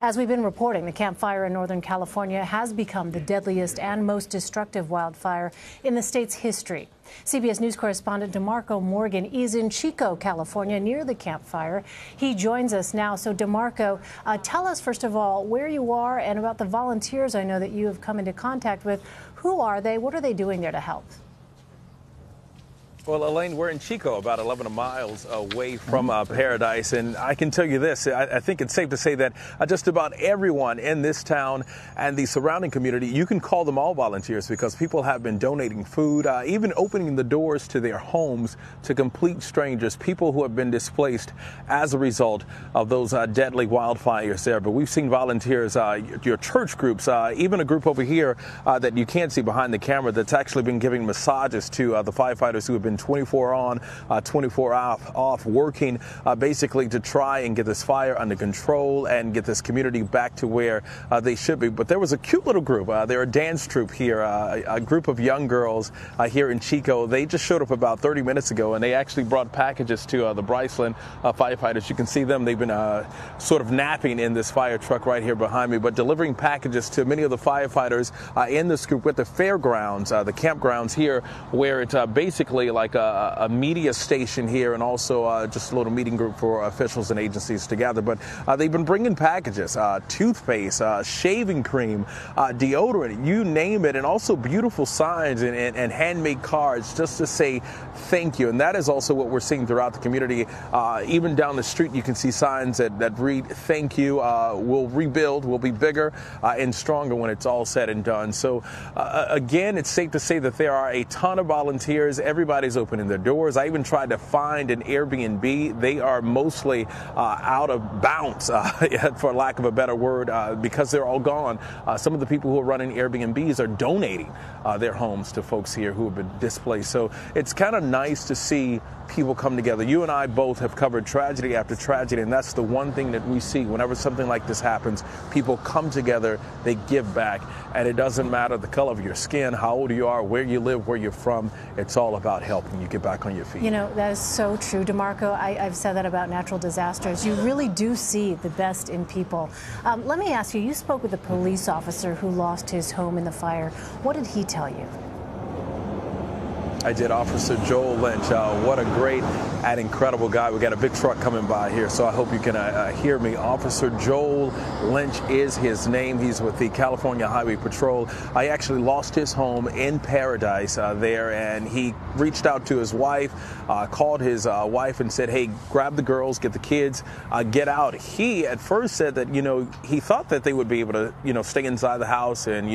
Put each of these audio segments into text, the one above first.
As we've been reporting, the Camp Fire in Northern California has become the deadliest and most destructive wildfire in the state's history. CBS News correspondent DeMarco Morgan is in Chico, California, near the Camp Fire. He joins us now. So, DeMarco, tell us, first of all, where you are and about the volunteers I know that you have come into contact with. Who are they? What are they doing there to help? Well, Elaine, we're in Chico, about 11 miles away from Paradise, and I can tell you this, I think it's safe to say that just about everyone in this town and the surrounding community, you can call them all volunteers because people have been donating food, even opening the doors to their homes to complete strangers, people who have been displaced as a result of those deadly wildfires there. But we've seen volunteers, your church groups, even a group over here that you can't see behind the camera that's actually been giving massages to the firefighters who have been 24 on, 24 off, working basically to try and get this fire under control and get this community back to where they should be. But there was a cute little group. They're a dance troupe here, a group of young girls here in Chico. They just showed up about 30 minutes ago, and they actually brought packages to the Bryceland firefighters. You can see them. They've been sort of napping in this fire truck right here behind me, but delivering packages to many of the firefighters in this group with the fairgrounds, the campgrounds here, where it's basically like a media station here and also just a little meeting group for officials and agencies together. But they've been bringing packages, toothpaste, shaving cream, deodorant, you name it, and also beautiful signs and handmade cards just to say thank you. And that is also what we're seeing throughout the community. Even down the street, you can see signs that read, thank you, we'll rebuild, we'll be bigger and stronger when it's all said and done. So again, it's safe to say that there are a ton of volunteers. Everybody's opening their doors. I even tried to find an Airbnb. They are mostly out of bounds, for lack of a better word, because they're all gone. Some of the people who are running Airbnbs are donating their homes to folks here who have been displaced. So it's kind of nice to see people come together. You and I both have covered tragedy after tragedy, and that's the one thing that we see whenever something like this happens. People come together, they give back, and it doesn't matter the color of your skin, how old you are, where you live, where you're from. It's all about helping you get back on your feet. You know, that is so true, DeMarco. I've said that about natural disasters. You really do see the best in people. Let me ask you, you spoke with a police officer who lost his home in the fire. What did he tell you? I did. Officer Joel Lynch. What a great and incredible guy. We got a big truck coming by here, so I hope you can hear me. Officer Joel Lynch is his name. He's with the California Highway Patrol. I actually lost his home in Paradise there, and he reached out to his wife, called his wife and said, hey, grab the girls, get the kids, get out. He at first said that, he thought that they would be able to, stay inside the house and,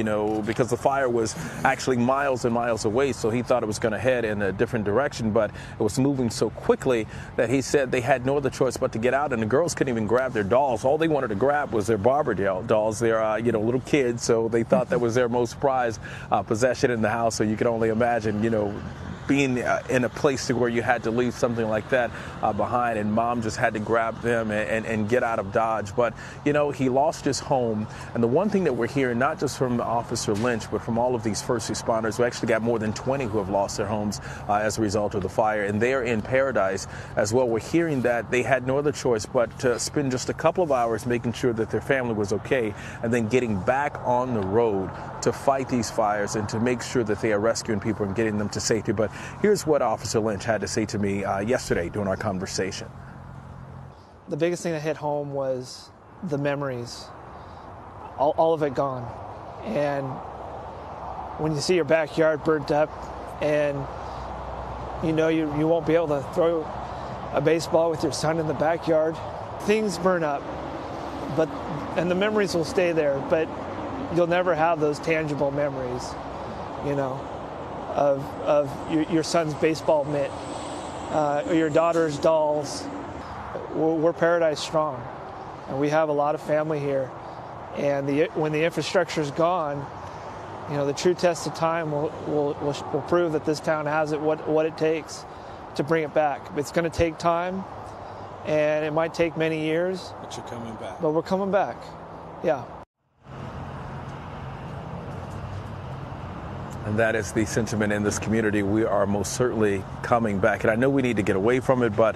because the fire was actually miles and miles away, so he thought it was going to head in a different direction, but it was moving so quickly that he said they had no other choice but to get out, and the girls couldn't even grab their dolls. All they wanted to grab was their Barbie dolls. They're little kids, so they thought that was their most prized possession in the house. So you can only imagine, being in a place to where you had to leave something like that behind, and mom just had to grab them and get out of Dodge. But, he lost his home. And the one thing that we're hearing, not just from Officer Lynch, but from all of these first responders, we actually got more than 20 who have lost their homes as a result of the fire. And they're in Paradise as well. We're hearing that they had no other choice but to spend just a couple of hours making sure that their family was okay, and then getting back on the road to fight these fires and to make sure that they are rescuing people and getting them to safety. But here's what Officer Lynch had to say to me yesterday during our conversation. The biggest thing that hit home was the memories, all of it gone. And when you see your backyard burnt up and you won't be able to throw a baseball with your son in the backyard, things burn up, and the memories will stay there, but you'll never have those tangible memories, of your son's baseball mitt, or your daughter's dolls. We're Paradise strong, and we have a lot of family here. And when the infrastructure's gone, the true test of time will prove that this town has what it takes to bring it back. It's going to take time, and it might take many years. But you're coming back. But we're coming back, yeah. And that is the sentiment in this community. We are most certainly coming back. And I know we need to get away from it, but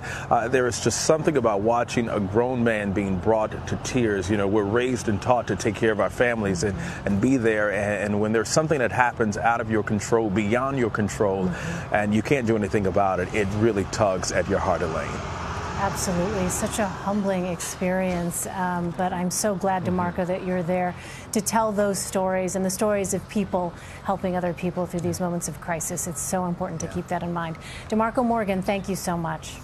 there is just something about watching a grown man being brought to tears. You know, we're raised and taught to take care of our families and be there. And when there's something that happens out of your control, beyond your control, and you can't do anything about it, it really tugs at your heart, Elaine. Absolutely. Such a humbling experience. But I'm so glad, DeMarco, that you're there to tell those stories and the stories of people helping other people through these moments of crisis. It's so important to keep that in mind. DeMarco Morgan, thank you so much.